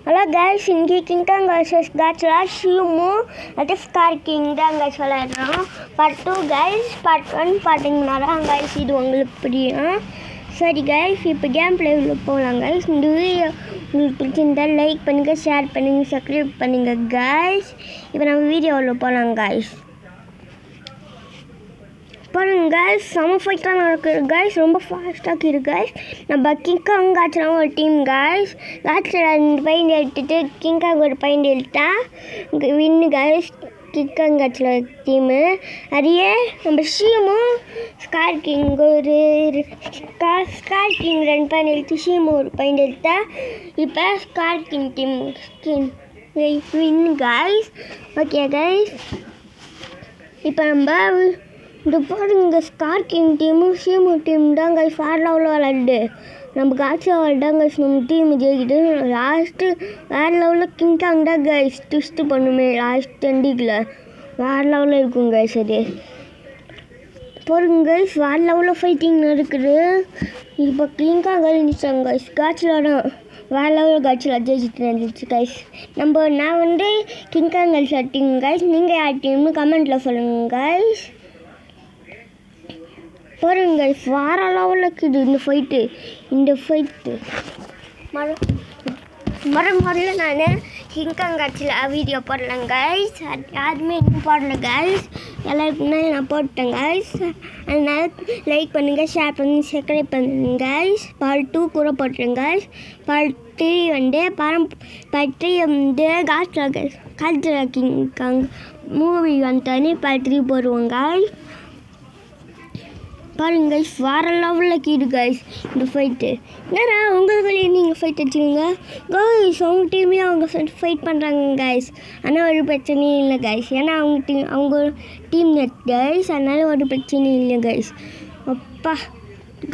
Hello guys, இன்றைக்கி King Kong versus Godzilla Shimo அது Skar King தான் கைஸ் விளையாடுறோம். Part 2 guys. பார்ட் 1 பார்த்தீங்கன்னா தான் கைஸ் இது உங்களுக்கு புரியும். சரி கைஸ், இப்போ கேம் பிளேவில் போகலாம் கைஸ். இந்த வீடியோ உங்களுக்கு பிடிச்சிருந்தால் லைக் பண்ணுங்கள், ஷேர் பண்ணுங்கள், சப்ஸ்கிரைப் பண்ணுங்கள் கைஸ். இப்போ நம்ம வீடியோவில் போகலாம் கைஸ். பாருங்க கைஸ், செம ஃபைட்டாக நடக்குது கைஸ், ரொம்ப ஃபாஸ்ட்டாக இருக்குது கைஸ். நம்ம கிங்காங் காட்சிலாம் ஒரு டீம் கைஸ். காட்சியில் 2 பாயிண்ட் எடுத்துட்டு கிங்காங் ஒரு பாயிண்ட் எடுத்தா வின்னு கைஸ். கிங்காங் காட்சியில் டீமு அதையே நம்ம ஷீமும் Skar King Skar King 2 point எடுத்து ஷீமு ஒரு பாயிண்ட் எடுத்தா இப்போ Skar King team win guys. Okay guys, இப்போ நம்ம இந்த பாருங்க ஸ்கார் கிங் டீமும் ஷீமு டீம் தான் கைஸ் வேறு லெவலில் விளாடுது. நம்ம காட்சியாக விளாண்டாங்க கைஸ், நம்ம டீம் ஜெயிக்கிட்டு லாஸ்ட்டு வேறு லெவலில் கிங்காங் தான் கைஸ் ட்விஸ்ட்டு பண்ணுமே லாஸ்ட் எண்டிங்கில் வேறு லெவலில் இருக்கும் கைஸ். அது பாருங்க கைஸ், வேறு லெவலில் ஃபைட்டிங் நடக்குது. இப்போ கிங்காங் இருந்துச்சாங்க கைஸ், காட்சியில் தான் வேறு லெவலில் காட்சியில் ஜெயிச்சுட்டு இருந்துச்சு கைஸ். நான் வந்து கிங்காங் டீம் கைஸ். நீங்கள் யார் டீம்னு கமெண்ட்டில் சொல்லுங்கள் கைஸ். பாருங்க கைஸ், வேறு லெவலில் இருக்குது இந்த ஃபைட்டு முதல்ல நான் கிங்காங் காட்சியில் வீடியோ போடலங்க கைஸ். யாருமே இன்னும் போடல கைஸ், எல்லாருக்குமே நான் போட்டேன் கைஸ். அதனால் லைக் பண்ணுங்கள், ஷேர் பண்ணுங்கள், சப்ஸ்கிரைப் பண்ணுங்கள் கைஸ். பார்ட் 2 கூட போட்டுருங்க கைஸ். பார்ட் 3 வந்து பார்ட் 3 வந்து காட்சியில் கிங்காங் மூவி வந்துட்டானே பார்ட் 3 போடுவோம் கைஸ். பாருங்க கைஸ், வேறு லெவலில் இருக்குது கைஸ் இந்த ஃபைட்டு. என்னடா உங்களுக்கு நீங்கள் ஃபைட் வச்சுக்கோங்க கைஸ், அவங்க டீமே அவங்க ஃபைட் பண்ணுறாங்க கைஸ். ஆனால் ஒரு பிரச்சனையும் இல்லை கைஸ், ஏன்னா அவங்க டீம் நெட் கைஸ், அதனால் ஒரு பிரச்சனையும் இல்லை கைஸ். அப்பா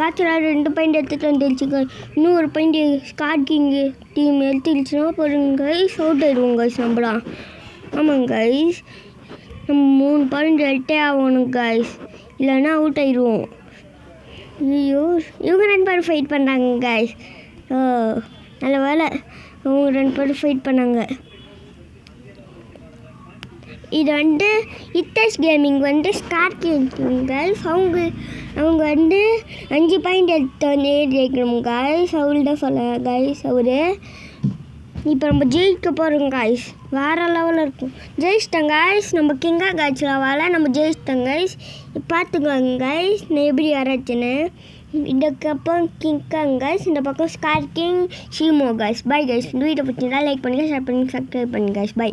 காட்சியில் 2 பாயிண்ட் எடுத்துகிட்டு வந்துருச்சு. இன்னும் ஒரு பாயிண்ட் ஸ்கார் கிங் டீம் எடுத்துருச்சுன்னா பாருங்க கைஸ், அவுட் ஆகிடுவோம் கைஸ் நம்மளாம். ஆமாங்க கைஸ், நம்ம 3 பாயிண்ட் எடுத்தே ஆகணும் கைஸ், இல்லைன்னா அவுட் ஆயிடுவோம். ஐயோ, இவங்க 2 பேரும் ஃபைட் பண்ணாங்க கைஸ். நல்ல வேலை அவங்க 2 பேரும் ஃபைட் பண்ணாங்க. இது வந்து இத்தஸ் கேமிங் வந்து ஸ்கார் கிங் கைஸ். அவங்க வந்து 5 பாயிண்ட் எடுத்தோன்னே ஜெயிக்கணும் கைஸ். அவள் தான் சொல்ல கைஸ். இப்போ நம்ம ஜெயிக்க போகிறோம் கைஸ், வேறு லெவலில் இருக்கும். ஜெயிச்சிட்டோங்க கைஸ், நம்ம கிங்காங் காட்சியில் நம்ம ஜெயிச்சிட்டோங்க கைஸ். பார்த்துக்கோங்க கைஸ் நான் எப்படி வராச்சுன்னு. இதுக்கப்புறம் கிங்காங் கைஸ், இந்த பக்கம் scar king ஷீமோ guys. Bye guys. இந்த வீடியோ பிடிச்சிருந்தா லைக் பண்ணுங்கள், ஷேர் பண்ணுங்கள், சப்ஸ்கிரைப் பண்ணுங்கள் கைஸ். பை.